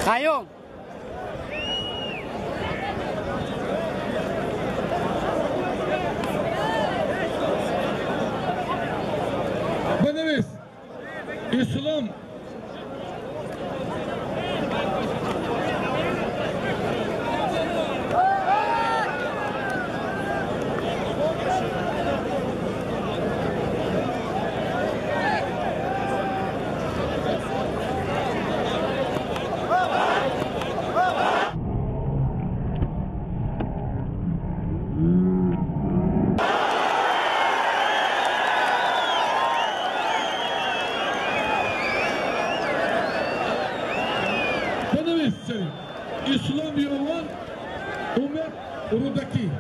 خیام بنویس اسلام اسلام یوان اومد رودکی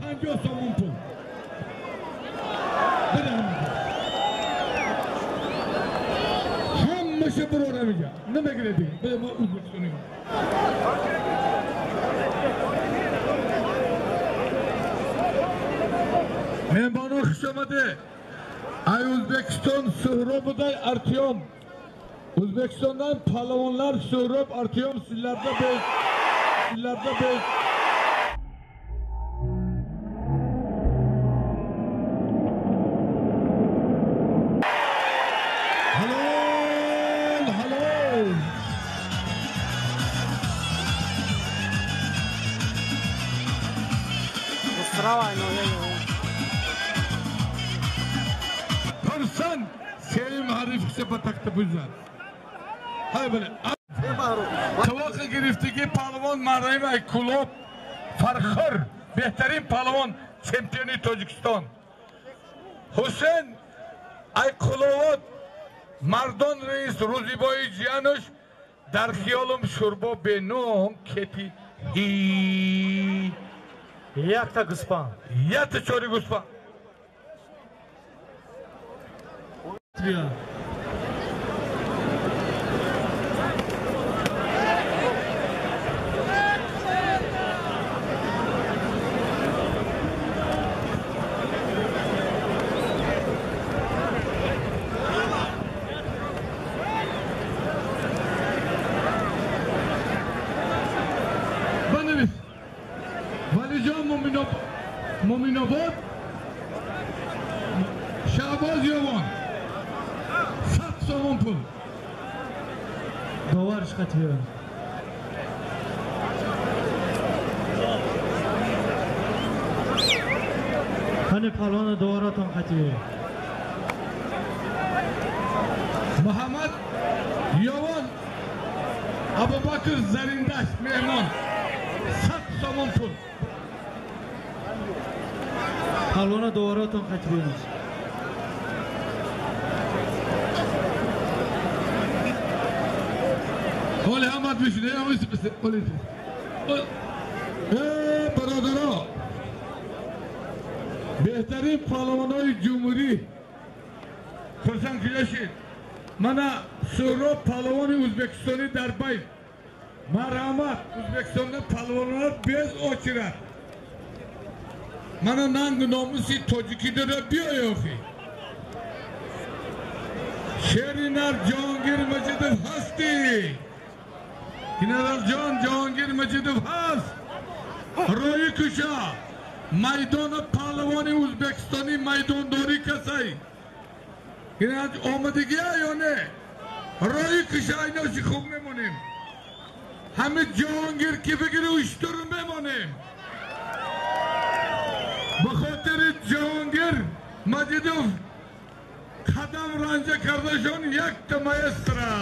50 سوم پول بدهم همشه برو نمیگه نمیگردی به ما اوزبکستانی مهمانا خوش آمده ای O'zbekiston Suhrob'day Artyom O'zbekistondan palvonlar Suhrob Artyom sizlarda biz Halol Persen Sevim Harif kısa batakta buzlar Hay böyle Tavakı girifteki palvon Marayim Aykulov Farkhır Behterin palvon Çempiyoni Tojikiston Hüseyin Aykulovot Mardon Reis Ruziboy Cihanush Dar xiyolum Shurbo Benom Keti Yakta gıspan Yakta çori gıspan Valican Mominobod Şahbaz Yovan Sat somon pul Dovar çıkartıyor Hani palvana duvara ton katıyor Muhammed Yovan Abu Bakır Zarindaş Mehman Sat somon pul Palvana duvara ton katıyor Holi Hamad Vişne ya mısın? Holi برادرها بهترین پهلوانای جمهوری خرسان کشید منا سهراب پهلوان ازبکستانی در بین مرحمت ازبکستان پهلوانات بیز آچرد منا ننگ ناموسی تاجیکی داره بیای آخی شیرینر جهانگیر مجیدov هستی اینادر جان جهانگیر مجیدov هست روی کشا میدان پهلوانی ازبکستانی میدانداری کسای این از آمدگی یا نه روی کشا ایناشی خوب میمونیم همه جهانگیر که بگیره اشتر میمونیم بخاطر جهانگیر مجیدov قدم رنجه کردشون یک تا مایسترا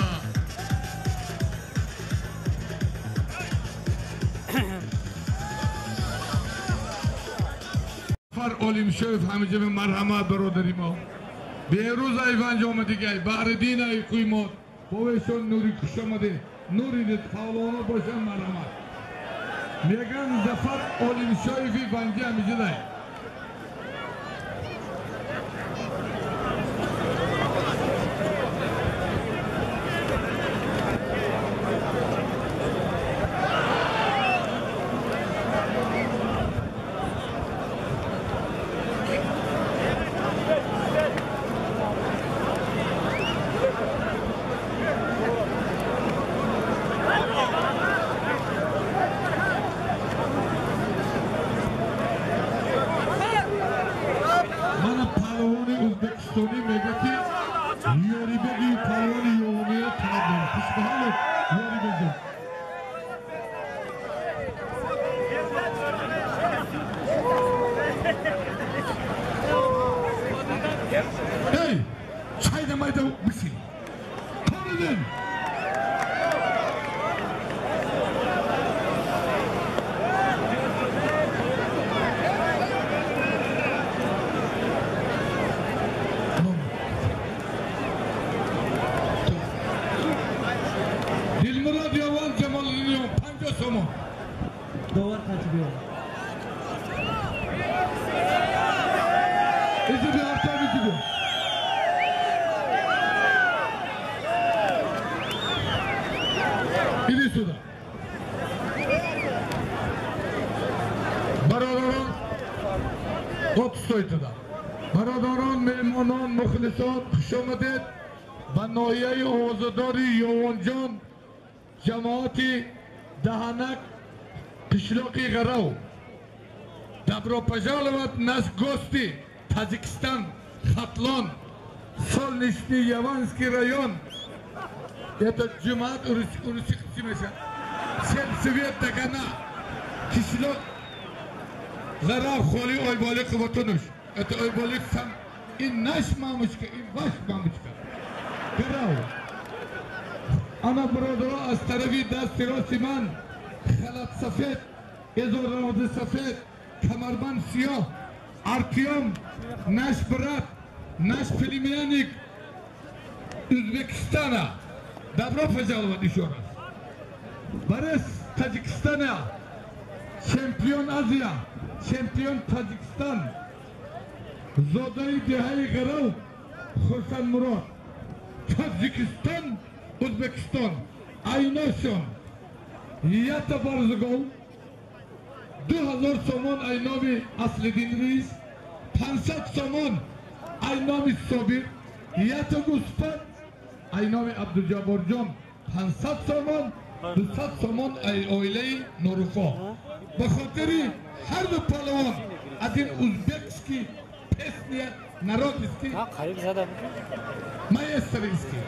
علیم شریف همیشه به مرحمت برادری ما بیروز ایوان جامعه دیگه بردین ای قیمت بویشون نوری کش آمده نوری دید پهلوانا باشن مرحمت میگن زفر علیم شریفی بنجی همیشه دای Yoribegi palvoni yoğunuya tabi. Kuşbahalı Yoribegi. Hey! Çayda mayda bisi. Tanıdın. Dilmurad Yavan Cemal'ın panca somu. Dovar kaçırıyor. İzi bir hafta bitiyor. İdi suda. Barodaron Otstoytuda. Barodaron mehmonon muhlison xushomadet ba nohiyayi ovozadori Yovonjon jamoati Dahanak qishloqi G'arov Добро пожаловать в наш гости Таджикистан, Хатлон, Солнечный Яванский район. Это Джумат Урусиксимеша. Всем свет Дагана. Кишло Г'аров Холи Ойболик Ватонуш. Это Ойболик сам. И наш мамочка, и ваш мамочка. Г'аров. Она бродова Астарави Дастиро Симан. Халат Сафет. Эзораоды Сафет. Kamarban siyah, Artyom, naş brat, naş plemiennik, Özbekistan'a, Добро пожаловать еще раз. Борис Таджикистана, чемпион Азия, чемпион Таджикистан, Zoday Dihai G'arov, Хурсан Murod, Таджикистан, O'zbekiston, Aynoshon, Yata Barzugov, 2000 somon aynomi Asliddin Reis, 500 somon aynomi Sobir, Yata Guspat, aynomi Abdujabborjon, 500 somon, 200 somon oilai Nurufo. Be khotiri har bir palvon один узбекский песня народский, маэстрийский.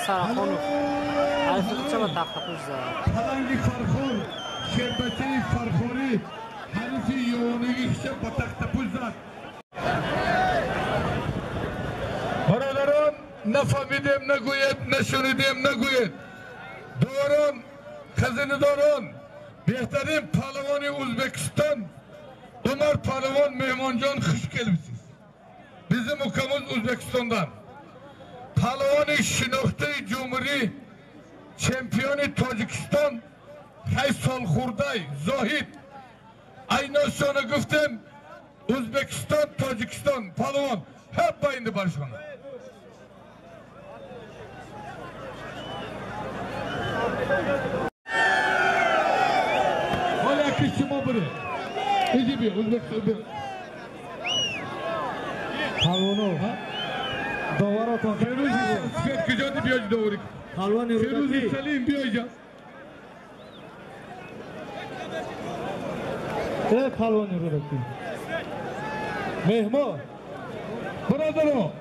Saraxonov, Ayfurchava taqtaquzda. Palangi Farxon, Sherbati Farxoni, Hanifi yo'g'oniga ishib taqtaquzda. Baradaron, ne fahmidim, ne guyet, ne şunidim, ne guyet. Doğran, kazını doğran, behtarin palvoni O'zbekiston, Umar Palvon Mehmonjon xush kelibsiz. Bizim ukamız O'zbekistondan. Palvoni Shinoxtay Jumhuriy, chempioni Tojikiston, Haysol Xurday, Zohid. Aynoshona guftim, O'zbekiston, Tojikiston, palvon, hep indi barishona. Hala kishimo biri. Ejibi, O'zbekiston bir. Palvonov. Dovara Feruz Svet kujodi biyoj dovrik. Palvon Feruz Salim biyoja. palvon yuribdi. Mehmon. Birodaro.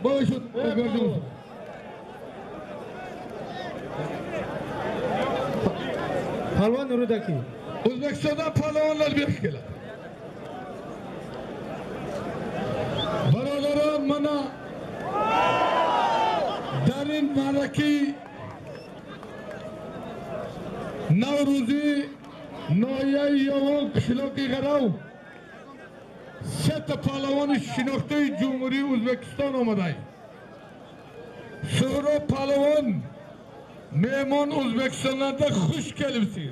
Boşut gördünüz. Palvon yuribdi. O'zbekistondan palvonlar bir keladi. Birodarim, mana darin malaki Navruzi noyay yo'g'on qishloqi G'arov seta palvoni Shinoxtay Jumhuriy O'zbekiston omaday. So'ro palvon mehmon O'zbekistonlarda xush kelibsiz.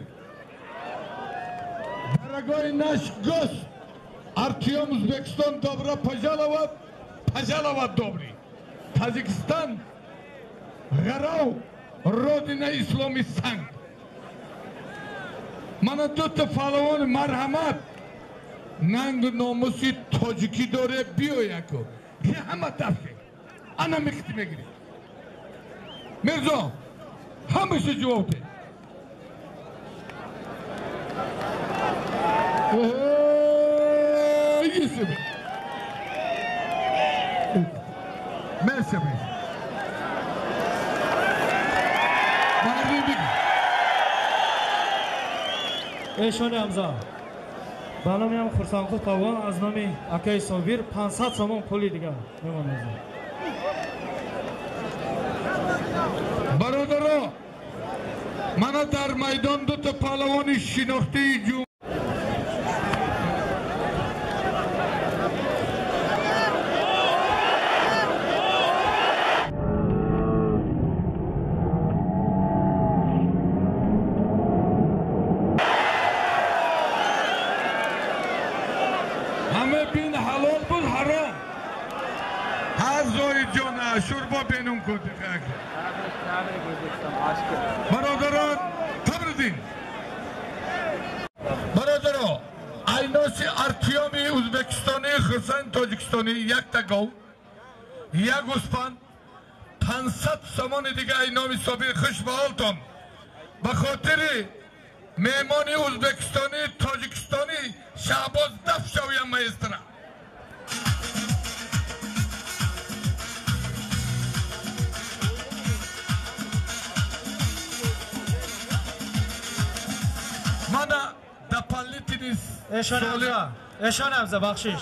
Дорогой наш гость, Artyom O'zbekiston, добро пожаловать, пожаловать добрый. Таджикистан, G'arov, родина исломи санг. mana دو تا پهلوان مرحمت ننگ ناموسی تاجیکی داره بیو یکو که همه تفشه انا مکتی میگیری مرزا همشه جواب ده ایسی بی مرسی بی مردی بگی اشان امزا بالا میام خرسانقل پاوان از نامی اکای صابیر 500 سومون پولی دیگه میمونه. برادرها من در میدان دو تا پهلوان شناخته جو همه بین حلال بود حرام هر زوی جانه شوربا بینون کده برادران تبردین برادران ایناسی ارتیامی ازبکستانی خرسان تاجیکستانی یک تا گاو یک اسپان 500 سامان دیگه اینامی صابیر خوش به حالتان به خاطر مهمانی ازبکستانی تاجیکستانی شعباز دف شویم مایسترم مانا دپالیتی نیست اشان امزا بخشش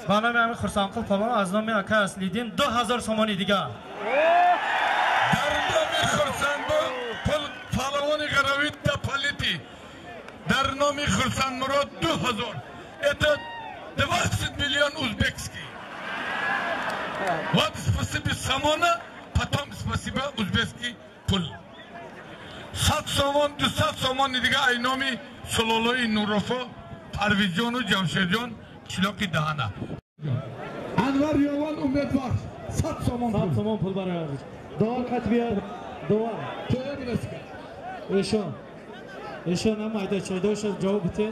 بالا میام خرسانقل پاوان از نامی اکای اصلیدین 2000 سومانی دیگه در نامی خرسانقل پهلوان غراوی دپالیتی در نامی خرسان مراد 2000 это 20 миллион узбекский вот спасибо самона потом спасибо узбекский пул 100 сомон 200 сомон دیگه اینامی سلولوی نوروفو پرویزیون و جمشیدجان چلاکی دهانه انور یوان امیدوار 100 سومون 100 سومون پول برای دوار کت بیار دوار توی برسی اشان هم ایده چایدوش جواب بته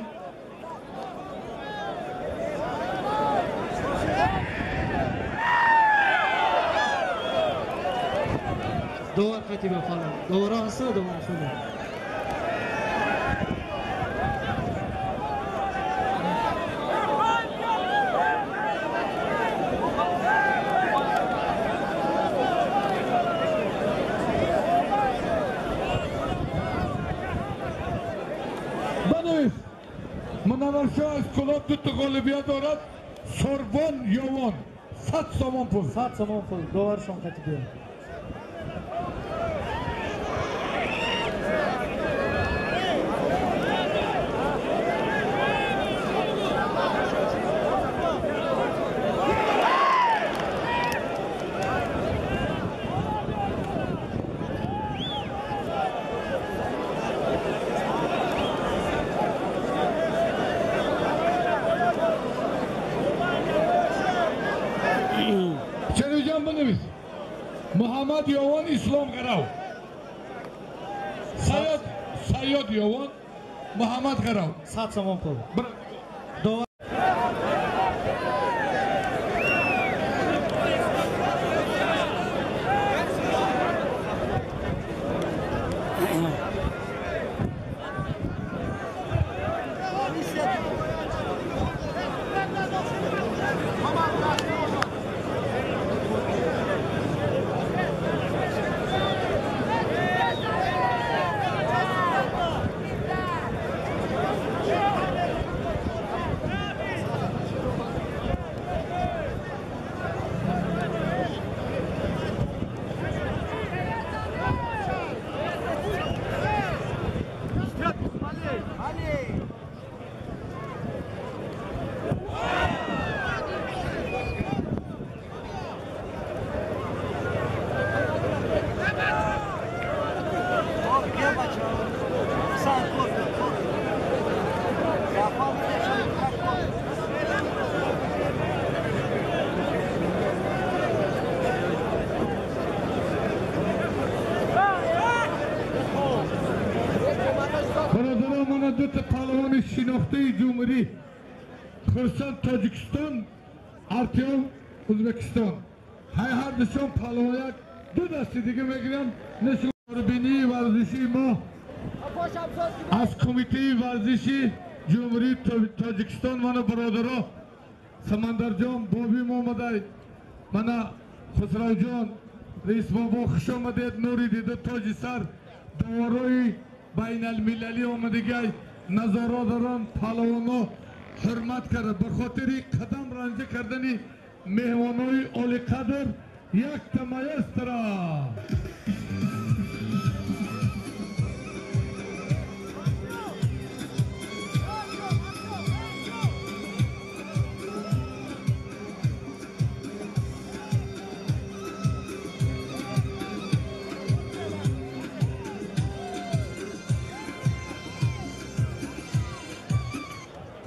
دوار کتی بفعلم دوارا هسته دوار خونه منورشاه از کلاب دو تا غالبیت دارد سربان یوان 100 سومون پول 100 سومون پول دوارشون کتی بیار محمد یوان اسلام غراو سیاد یوان محمد غراو 100 سومون پول شناخته جمهوری خرسان تاجیکستان ارتیام ازبکستان های هر دشان پهلوان دو دستی دیگه میگیرن نشون بینی ورزشی ما از کمیته ورزشی جمهوری تاجیکستان من برادرها سمندر جان بابی محمدی من خسرو جان رئیس بابا خوش آمدید نوری دیده تاج سر دوارای بین المللی آمدگی نظاراداران پهلوانا حرمت کرده به خاطر قدم رنجه کردنی مهمانای عالی قدر یک تمایسترا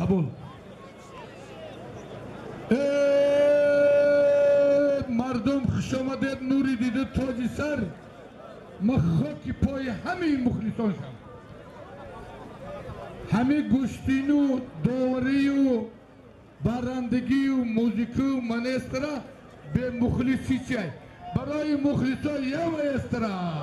قبول مردم خوش آمدید نوری دیده تاج سر ما خاک پای همه مخلصان شم همه گشتین و داوری و برندگی و موزیکی و منسترا به مخلصی چای برای مخلصا یه منسترا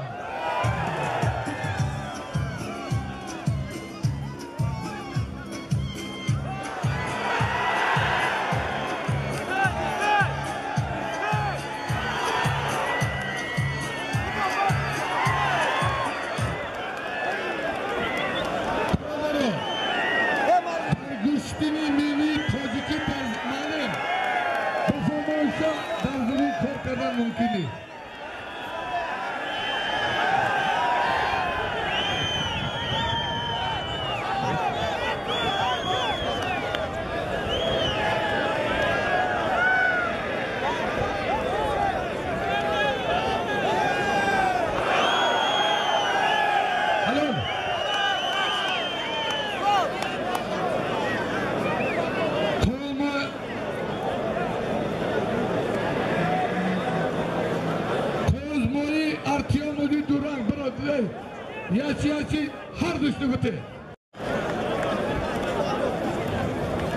ممکنه یاچی هر دشته بته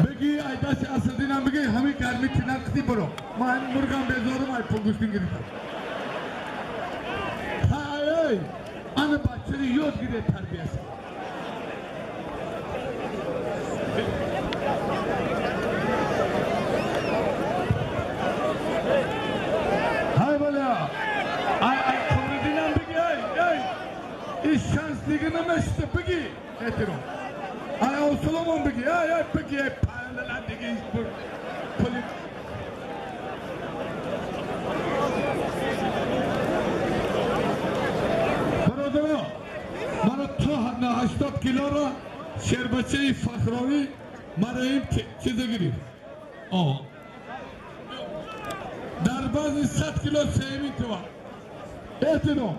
بگی ایداش اسدینم بگی همین گرمی کنارتی برو ما این مرغم بیزارم ای پوگوشتین گرفتم های آن بچه‌ی یاد گیره تربیت های بالا ای کوردینم بگی ای şans ligine meşte peki etirum. Ay Osloman peki ay peki paylanan digi spor kulüp. Baradana bana ta 80 kilora şerbeti Fakhravi marayim çize giriyor. Aa. Darbaz 100 kilo sevim tuva. Etirum.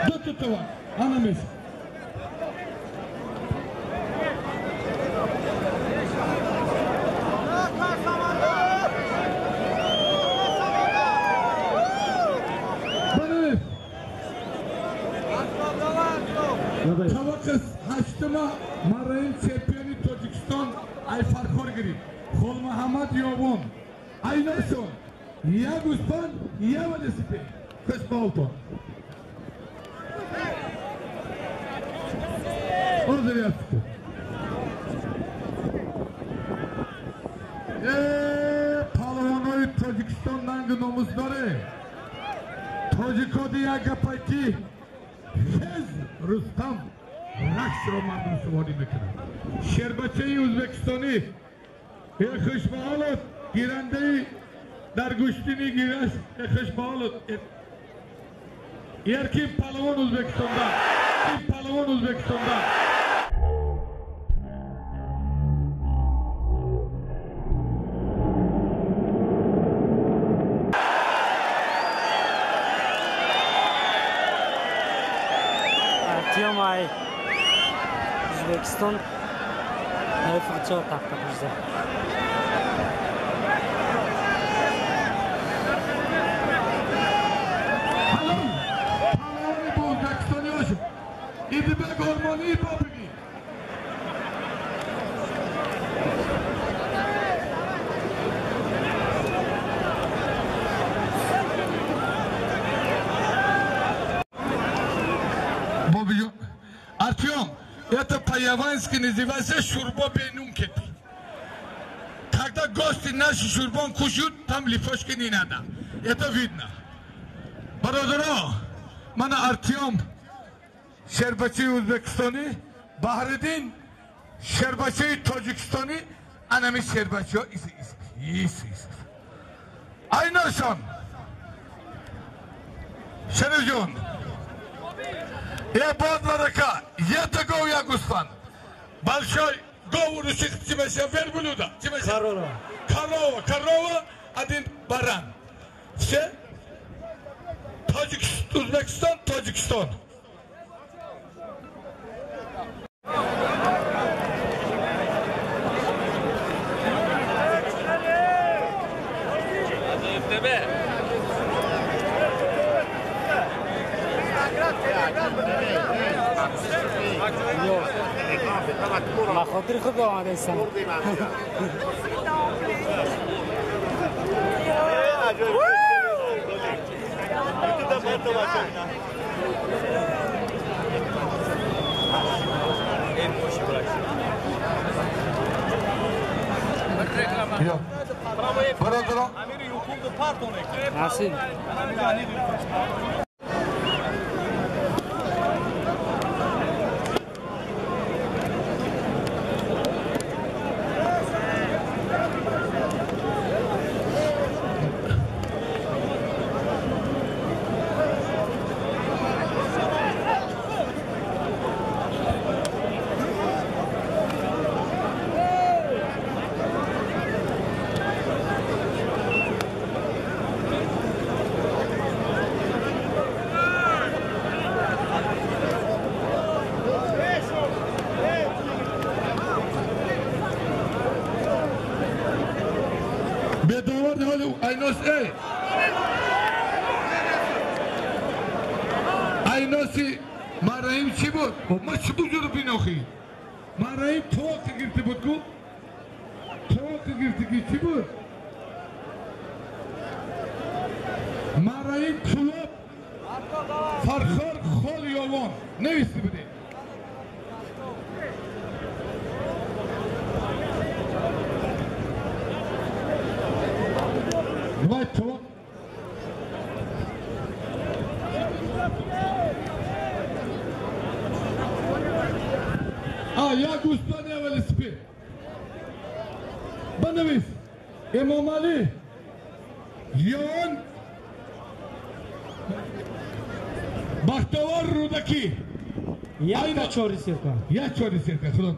Dotto var, anamız. Bana. Kavakız haçtıma marayın çempiyonu Tacikistan ay farkor girip. Kol Muhammed Yavun. Aynı son. Ya Guspan, ya Vadesipi. Kısma oldu. Orada yaptı. Pahlavanoy Tacikistan'dan günümüzleri Taciko diye gapaki Hez Rustam Rakş romanını sıvadi mekine Şerbeçeyi Uzbekistan'ı Ekhiş bağlıt Girendeyi Derguştini gireş Ekhiş bağlıt Yer kim Pahlavon Uzbekistan'da Kim Pahlavon Uzbekistan'da Тема O'zbekiston fırça taktı bizde. Halon bu O'zbekiston yo'q. İdibek ormoni babigi. Артем, это по-явански называется шурба бенункети. Когда гости наши шурбан кушают, там лепешки не надо. Это видно. Бародаро, мана Артем, Шербачи Узбекистани, Бахредин, Шербачи Таджикистани, анами Шербачи Айнашон, Шережон, я Бадварака, я такой Ягустан, большой говорущий тебе верблюда, корова, один баран. Все? Узбекистан, Таджикистан. ما خاطر خود آمده ایستم Merci. Aynosi Marayim chi بود ما چطور جور بیناخی Marayim توق گرفته بود کو توق گرفته چی بود Marayim kulüp Farkhar Khol Yavan neyisi bu değil Vay توق یا گوستانی اول سپی بنویس امام علی یان بختوار رودکی یا چوری سرکا یا چوری سرکا خدا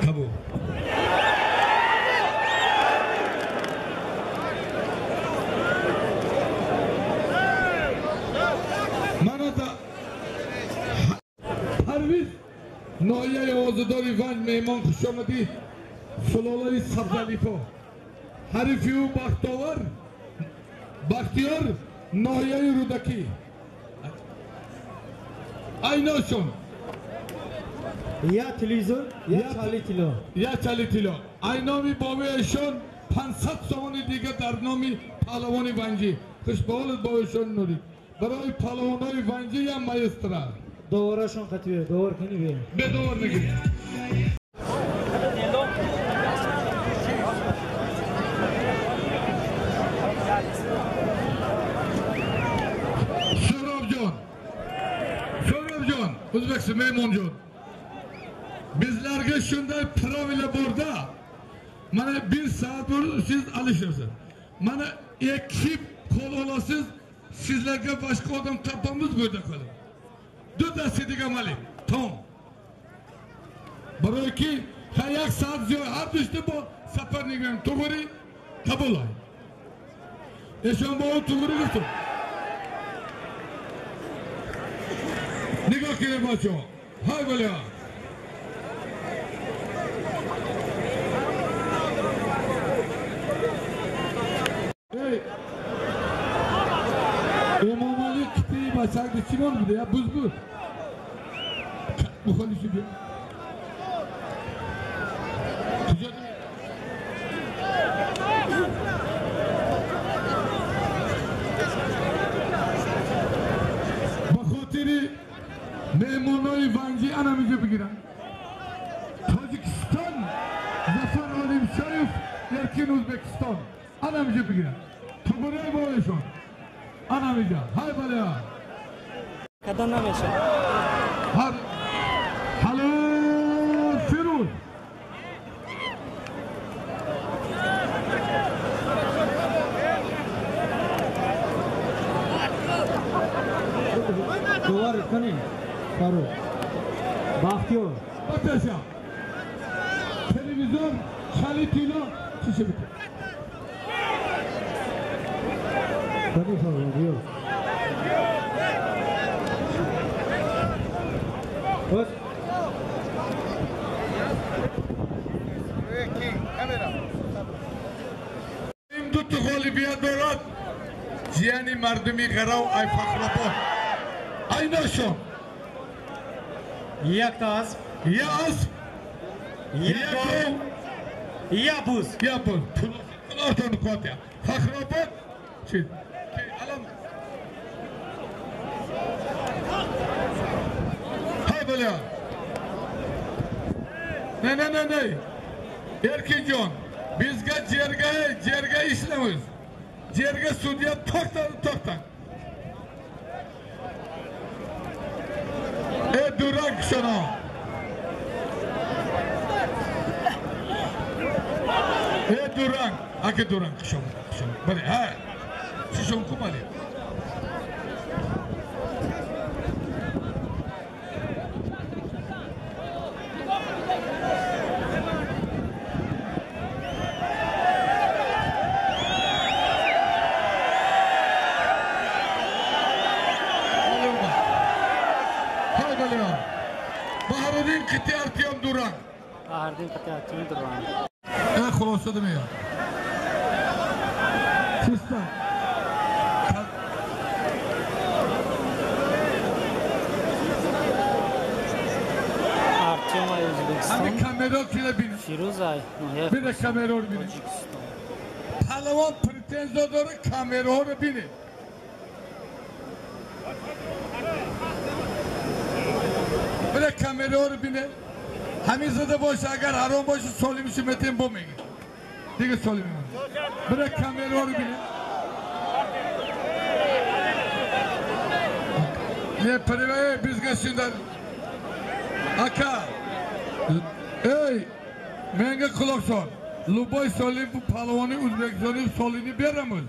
کبو نایه آزاداری ونج میمان خوش آمدی سلالای سبزلیفا حریفی و بختیار نایه رودکی aynashon یا تلویزیون یا چالی تیلا aynami بابایشان 500 سومان دیگه در نام پهلوان ونجی خوشبال بابایشان نوری برای پهلوانای ونجی یا مایسترا دوارشون قطعیه دوار کنی بیم به دوار نگیری Şorab Can Uzbekistan Meymun Can bizlerge şunday prav ile burada bana bir saat olur siz alışırsınız bana ekip kol olasız sizlerge başka adam tapamız burada kalır Duda Sidiga Mali tamam Barı ki hayak saat ziyor her düştü bu sefer nigren tuğuri kabul ay Eşan bu tuğuri götür Nigah kire maço hay böyle Hey İmam Ali kipi başardı Simon bir de ya buz bu konuşuyor Erkin Uzbekistan. Anamıcı bir güne. Tuburayı boğuşun. Anamıcı. Hay balaya. Kadın neyse. Hadi. Halo Firuz. Duvar kani. Faruk. Bahtiyar. Ateşe. Televizyon kaliteli şişe bitti. Kani Faruk diyor. Bak. İmdut Olivier Dorat. Ciyani mardumi garav ay fakrapa. Ay naşo. Yak taz. Ya az. Ya gov. Ya buz. Ya bu. Ortaını koyat ya. Fakrapa. Şey. Alam. Hay böyle. Ne. Erkin John. Bizge cerge işlemiz. Cerge sudya toktan. Duran şuna. Duran. Ake Duran kışım. Böyle ha. Şişon kumali. Baharudin kiti Artyom Duran. Bahardin Artyom Duran. Xulosada mı ya? Çista. Artyom Özbekistan. Hani kamera kile bin. Firuzay. Bir de kamera bini. Palavan pretenzodori kamera bini. Bir de kamera bini. Hamizade boş agar harom boş solimi metin bu megi. Diye solimi. Bir de kamera bini. Ne parayı biz geçinden. Aka. Ey. Menge kulakson. Lubay solim bu palavani Uzbekistan'ın solini beremiz.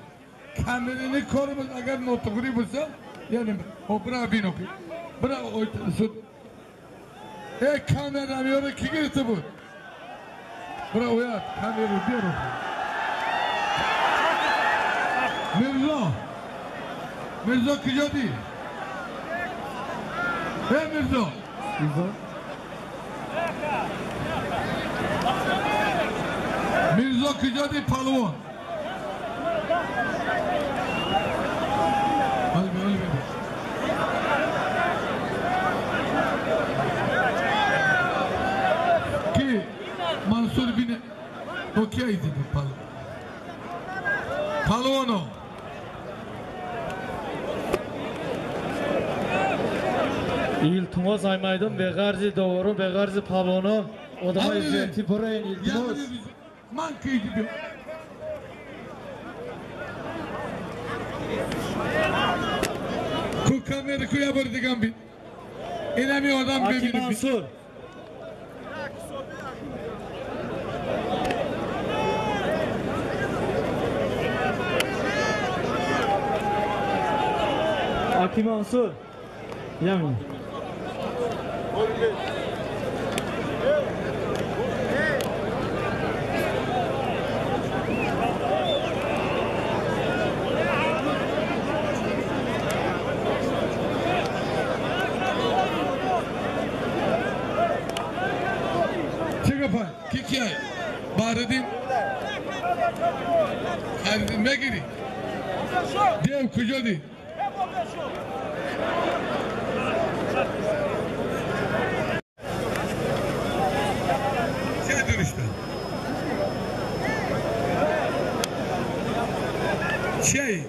Kamerini korumuz agar notugri bulsa. Yani o bırak bin oku. Bırak o kamera diyor ki girdi bu. Bırak uyat kamera diyor. Mirza Kıcadi. Mirza. Mirza Kıcadi Palvan. Hadi. Ki Mansur bin okeydi bu Palvan. Palvano. İltimos aymaydım be garzi doğru be garzi Palvano. O da izleti buraya iltimos. Mankıydı bu. Ku kamera kuya bırdı gambi. İnemi adam Aki bebeğini. Mansur. Aki Mansur. Yamin. Çıkapa, Kikiay, Bahredin, Haridin Megiri, Dev Kujadi. Şeydir işte. Şey.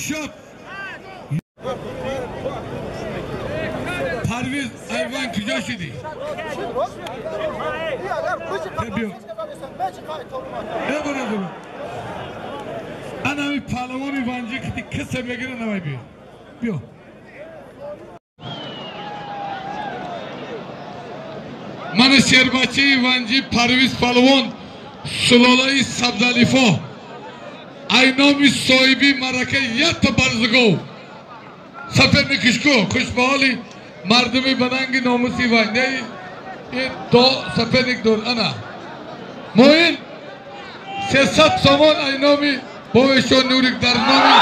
شد پرویز ایوان کجا شدی؟ بیو برو انا همی پهلوانی وانجی که کسی بگیره نمای بیو من شیربچه وانجی پرویز پهلوان سلالای سبزالیفا اینامی صاحبی مرکه یت برزگو سفر نکشکو خوشبحالی مردمی بدنگی ناموسی وانجی این دو سفر یک دور انا موین 300 سامان اینامی بوشو نوریک در نامی